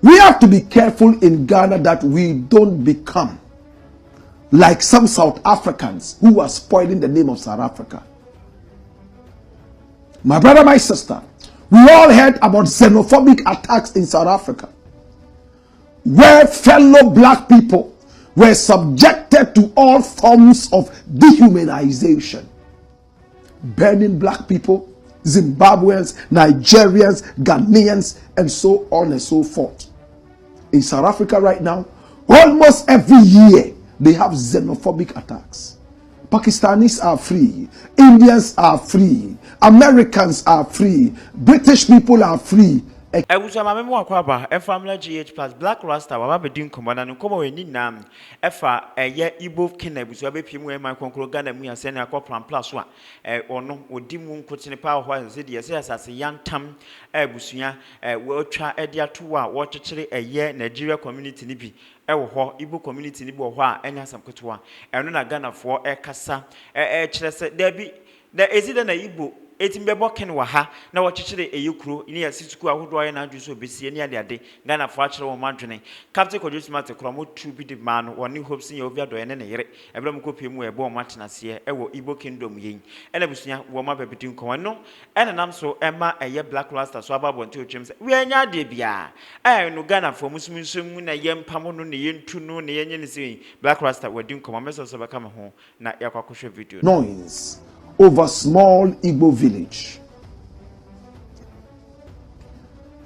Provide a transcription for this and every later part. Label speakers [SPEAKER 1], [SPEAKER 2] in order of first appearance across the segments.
[SPEAKER 1] We have to be careful in Ghana that we don't become like some South Africans who are spoiling the name of South Africa. My brother, my sister, we all heard about xenophobic attacks in South Africa, where fellow black people were subjected to all forms of dehumanization. Burning black people, Zimbabweans, Nigerians, Ghanaians, and so on and so forth. In South Africa right now, almost every year, they have xenophobic attacks. Pakistanis are free. Indians are free. Americans are free. British people are free.
[SPEAKER 2] Ebusa mamemo akwaba family GH plus Blakk Rasta waba bedin komana no komo weni nam efa eye Igbo King ebusa be pimu e man konkro Ghana mu ya se na akwa plan plus so a ono odi mu nkotene pa ho anse de se asase yantam ebusua we otwa e de ato a wo kyekere eye Nigeria community ni bi ewo ho Igbo community ni bi wo ho a enya sam kotoa eno na Ghana fo e kasa kyere se da bi da ezide na Igbo etimbe boken wa ha na wokyekere eyekuro ni ya sisuku ahodo aye na adwuso besie ni ade Ghana fo akere wo madwene captain kodusmate kromo tu bi de man woni hopes ye ovia do ene ne yere ebrem kopiemu e bo matenase ewo Igbo kingdom yen ena busunya wo ma babedin kon no ena nam so ema eye Blakk Rasta so ababonte otwem se we anya de bia no Ghana fo musumusum na yempam no ne yentu no ne yenye ne se Blakk Rasta wadin kon meso so beka me ho na yakwakwohwe video
[SPEAKER 1] noise over small Igbo village.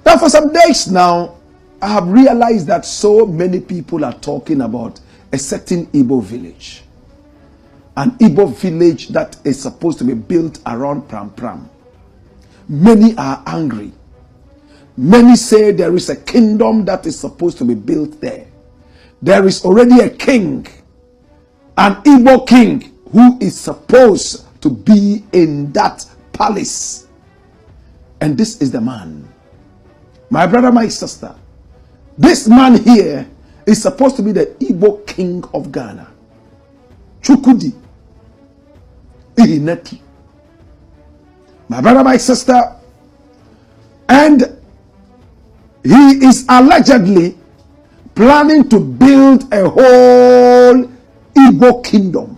[SPEAKER 1] Now for some days now, I have realized that so many people are talking about a certain Igbo village. An Igbo village that is supposed to be built around Pram Pram. Many are angry. Many say there is a kingdom that is supposed to be built there. There is already a king, an Igbo king, who is supposed to be in that palace. And this is the man. My brother, my sister, this man here is supposed to be the Igbo King of Ghana. Chukudi Ihineti. My brother, my sister, and he is allegedly planning to build a whole Igbo kingdom,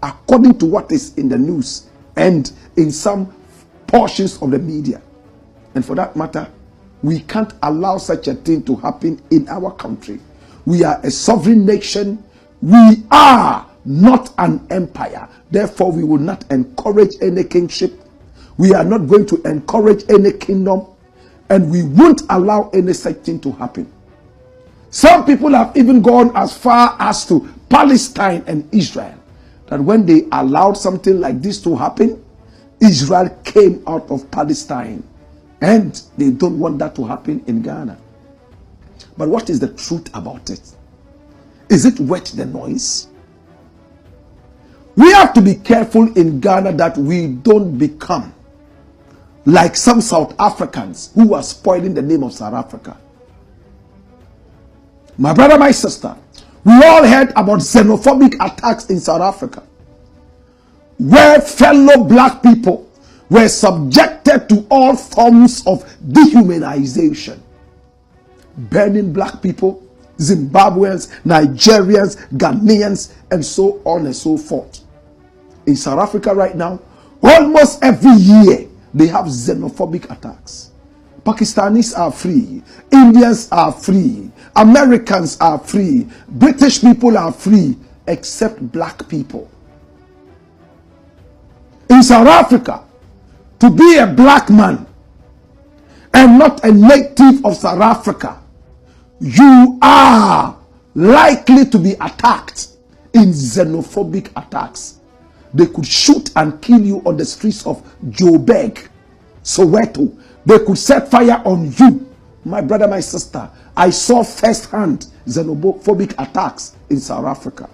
[SPEAKER 1] according to what is in the news and in some portions of the media. And for that matter, we can't allow such a thing to happen in our country. We are a sovereign nation. We are not an empire. Therefore, we will not encourage any kingship. We are not going to encourage any kingdom. And we won't allow any such thing to happen. Some people have even gone as far as to Palestine and Israel, that when they allowed something like this to happen, Israel came out of Palestine, and they don't want that to happen in Ghana. But what is the truth about it? Is it worth the noise? We have to be careful in Ghana that we don't become like some South Africans who are spoiling the name of South Africa. My brother, my sister, we all heard about xenophobic attacks in South Africa, where fellow black people were subjected to all forms of dehumanization. Burning black people, Zimbabweans, Nigerians, Ghanaians, and so on and so forth. In South Africa right now, almost every year, they have xenophobic attacks. Pakistanis are free. Indians are free. Americans are free. British people are free, except black people. In South Africa, to be a black man and not a native of South Africa, you are likely to be attacked in xenophobic attacks. They could shoot and kill you on the streets of Joburg, Soweto. They could set fire on you. My brother, my sister, I saw first-hand xenophobic attacks in South Africa.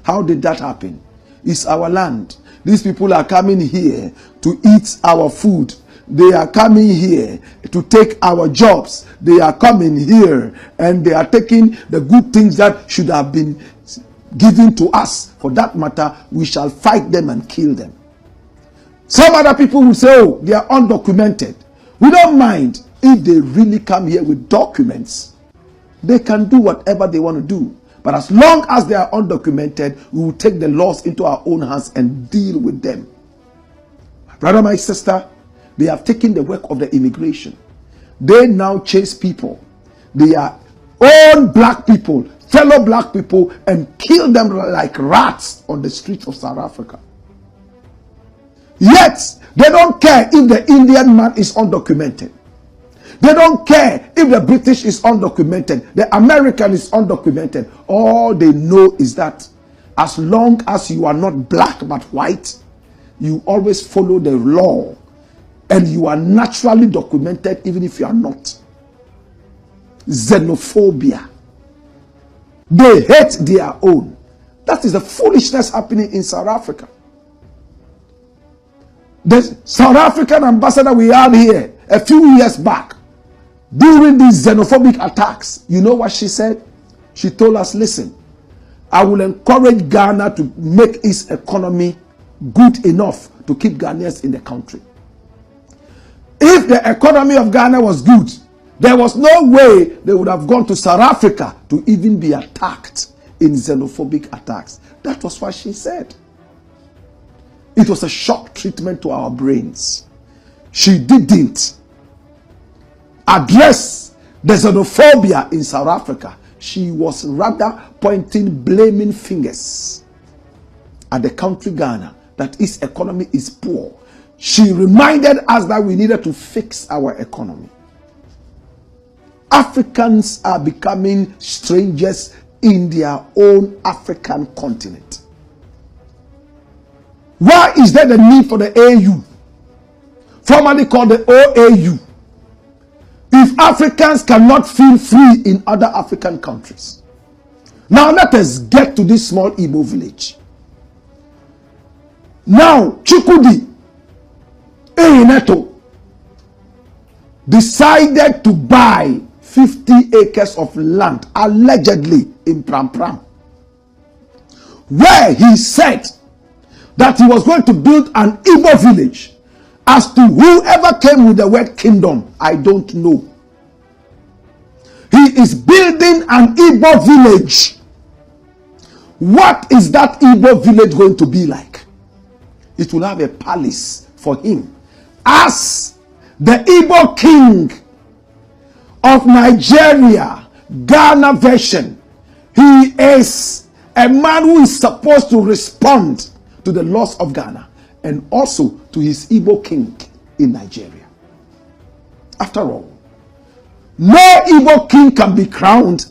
[SPEAKER 1] How did that happen? It's our land. These people are coming here to eat our food. They are coming here to take our jobs. They are coming here and they are taking the good things that should have been given to us. For that matter, we shall fight them and kill them. Some other people will say, oh, they are undocumented. We don't mind. if they really come here with documents, they can do whatever they want to do. But as long as they are undocumented, we will take the laws into our own hands and deal with them. My brother, my sister, they have taken the work of the immigration. They now chase people. They are own black people, fellow black people, and kill them like rats on the streets of South Africa. Yet, they don't care if the Indian man is undocumented. They don't care if the British is undocumented, the American is undocumented. All they know is that as long as you are not black but white, you always follow the law and you are naturally documented even if you are not. Xenophobia. They hate their own. That is the foolishness happening in South Africa. The South African ambassador we had here a few years back, during these xenophobic attacks, you know what she said? She told us, listen, I will encourage Ghana to make its economy good enough to keep Ghanaians in the country. If the economy of Ghana was good, there was no way they would have gone to South Africa to even be attacked in xenophobic attacks. That was what she said. It was a shock treatment to our brains. She didn't address the xenophobia in South Africa. She was rather pointing blaming fingers at the country Ghana that its economy is poor. She reminded us that we needed to fix our economy. Africans are becoming strangers in their own African continent. Why is there the need for the AU, formerly called the OAU? If Africans cannot feel free in other African countries. Now let us get to this small Igbo village. Now Chukudi Eyineto decided to buy 50 acres of land, allegedly in Pram Pram, where he said that he was going to build an Igbo village. As to whoever came with the word kingdom, I don't know. He is building an Igbo village. What is that Igbo village going to be like? It will have a palace for him. As the Igbo King of Nigeria, Ghana version, he is a man who is supposed to respond to the laws of Ghana and also to his Igbo King in Nigeria. After all, no Igbo King can be crowned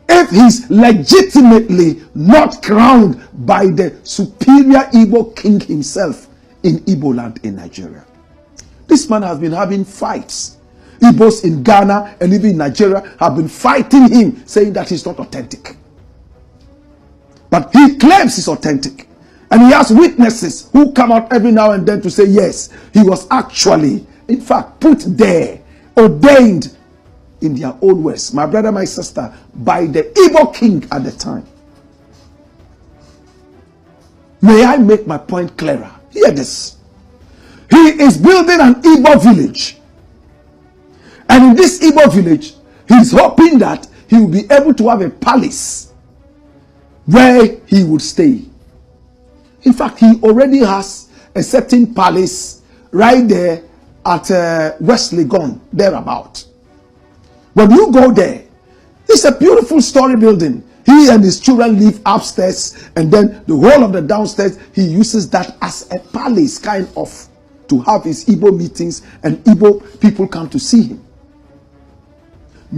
[SPEAKER 1] if he's legitimately not crowned by the superior Igbo King himself in Igbo land in Nigeria. This man has been having fights. Igbos in Ghana and even in Nigeria have been fighting him, saying that he's not authentic. But he claims he's authentic. And he has witnesses who come out every now and then to say, yes, he was actually, in fact, put there, ordained, in their own words, my brother, my sister, by the Igbo King at the time. May I make my point clearer? Hear this. He is building an Igbo village. And in this Igbo village, he's hoping that he will be able to have a palace where he would stay. In fact, he already has a certain palace right there at West Legon, thereabout. When you go there, it's a beautiful story building. He and his children live upstairs, and then the whole of the downstairs, he uses that as a palace, kind of, to have his Igbo meetings, and Igbo people come to see him.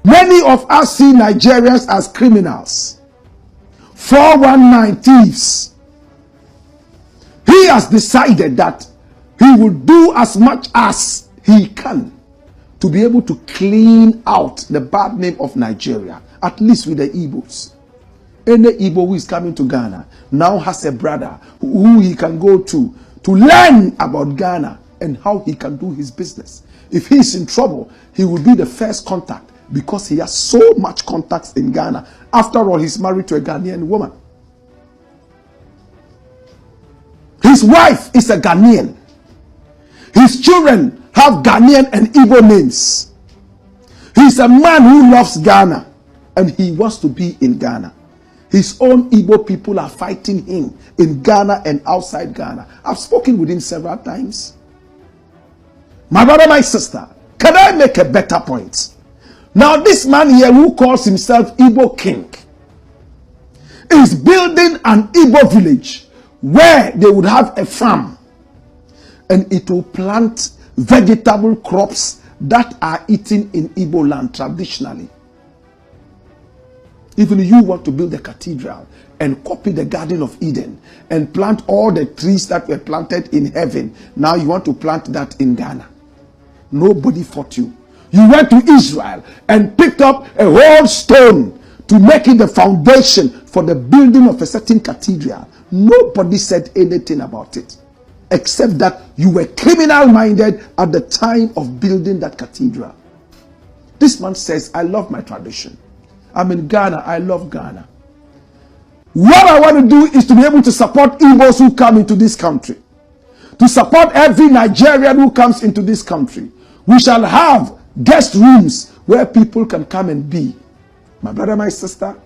[SPEAKER 1] Many of us see Nigerians as criminals, 419 thieves. He has decided that he will do as much as he can to be able to clean out the bad name of Nigeria, at least with the Igbos. Any Igbo who is coming to Ghana now has a brother who he can go to learn about Ghana and how he can do his business. If he is in trouble, he will be the first contact because he has so much contacts in Ghana. After all, he's married to a Ghanaian woman. His wife is a Ghanaian. His children have Ghanaian and Igbo names. He's a man who loves Ghana and he wants to be in Ghana. His own Igbo people are fighting him in Ghana and outside Ghana. I've spoken with him several times. My brother, my sister, can I make a better point? Now this man here who calls himself Igbo King is building an Igbo village where they would have a farm and it will plant vegetable crops that are eaten in Igbo land traditionally. Even you want to build a cathedral and copy the Garden of Eden and plant all the trees that were planted in heaven. Now you want to plant that in Ghana. Nobody fought you. You went to Israel and picked up a whole stone to make it the foundation for the building of a certain cathedral. Nobody said anything about it, except that you were criminal-minded at the time of building that cathedral. This man says, I love my tradition. I'm in Ghana. I love Ghana. What I want to do is to be able to support Igbos who come into this country. To support every Nigerian who comes into this country. We shall have guest rooms where people can come and be. My brother, my sister.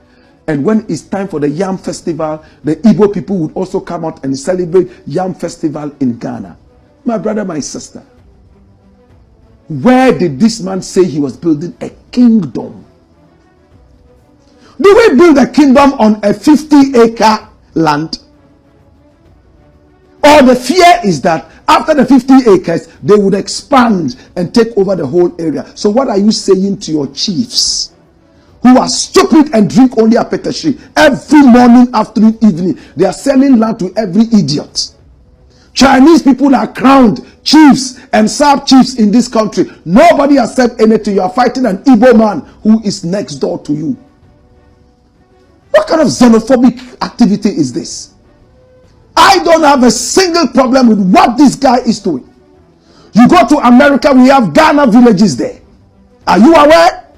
[SPEAKER 1] And when it's time for the Yam Festival, the Igbo people would also come out and celebrate Yam Festival in Ghana. My brother, my sister. Where did this man say he was building a kingdom? Do we build a kingdom on a 50-acre land? Or the fear is that after the 50 acres, they would expand and take over the whole area. So what are you saying to your chiefs who are stupid and drink only apetashi every morning, afternoon, evening? They are selling land to every idiot. Chinese people are crowned chiefs and sub-chiefs in this country. Nobody has said anything. You are fighting an Igbo man who is next door to you. What kind of xenophobic activity is this? I don't have a single problem with what this guy is doing. You go to America, we have Ghana villages there. Are you aware?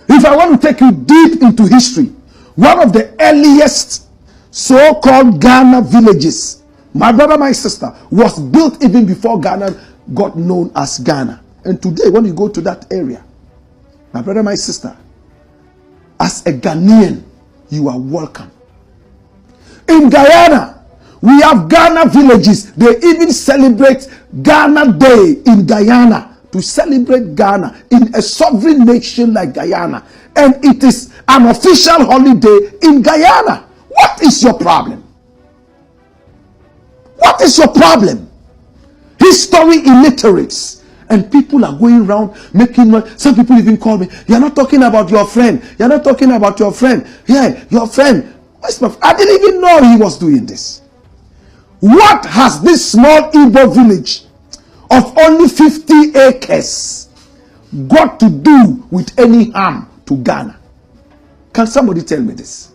[SPEAKER 1] If I want to take you deep into history, one of the earliest so-called Ghana villages, my brother, my sister, was built even before Ghana got known as Ghana. And today, when you go to that area, my brother, my sister, as a Ghanaian, you are welcome. In Guyana, we have Ghana villages. They even celebrate Ghana Day in Guyana to celebrate Ghana in a sovereign nation like Guyana. And it is an official holiday in Guyana. What is your problem? What is your problem? History illiterates. And people are going around making noise. Some people even call me, you're not talking about your friend. You're not talking about your friend. Yeah, your friend. I didn't even know he was doing this. What has this small Igbo village of only 50 acres got to do with any harm to Ghana? Can somebody tell me this?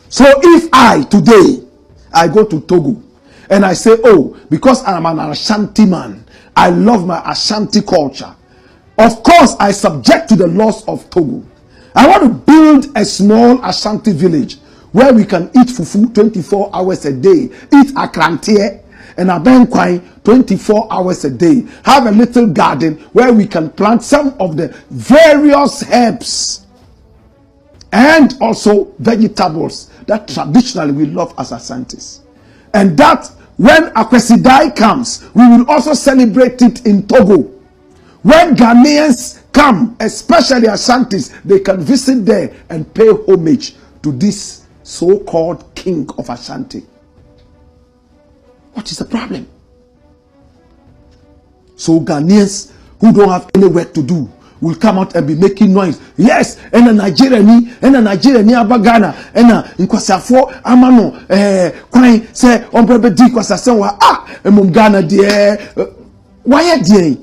[SPEAKER 1] So if I today, I go to Togo and I say, oh, because I'm an Ashanti man, I love my Ashanti culture. Of course, I subject to the laws of Togo. I want to build a small Ashanti village where we can eat fufu 24 hours a day, eat akrantie and abenkwai 24 hours a day, have a little garden where we can plant some of the various herbs and also vegetables that traditionally we love as Asantis. And that when Akwesidai comes, we will also celebrate it in Togo. When Ghanaians come, especially Ashantis, they can visit there and pay homage to this so-called king of Ashanti. What is the problem? So Ghanaians who don't have any work to do will come out and be making noise. Yes, and a Nigerian Abagana, and a Nkwasafo Amano, Kwai say, on Brebe Di Kwasasewa, Ghana, dear. Why are they?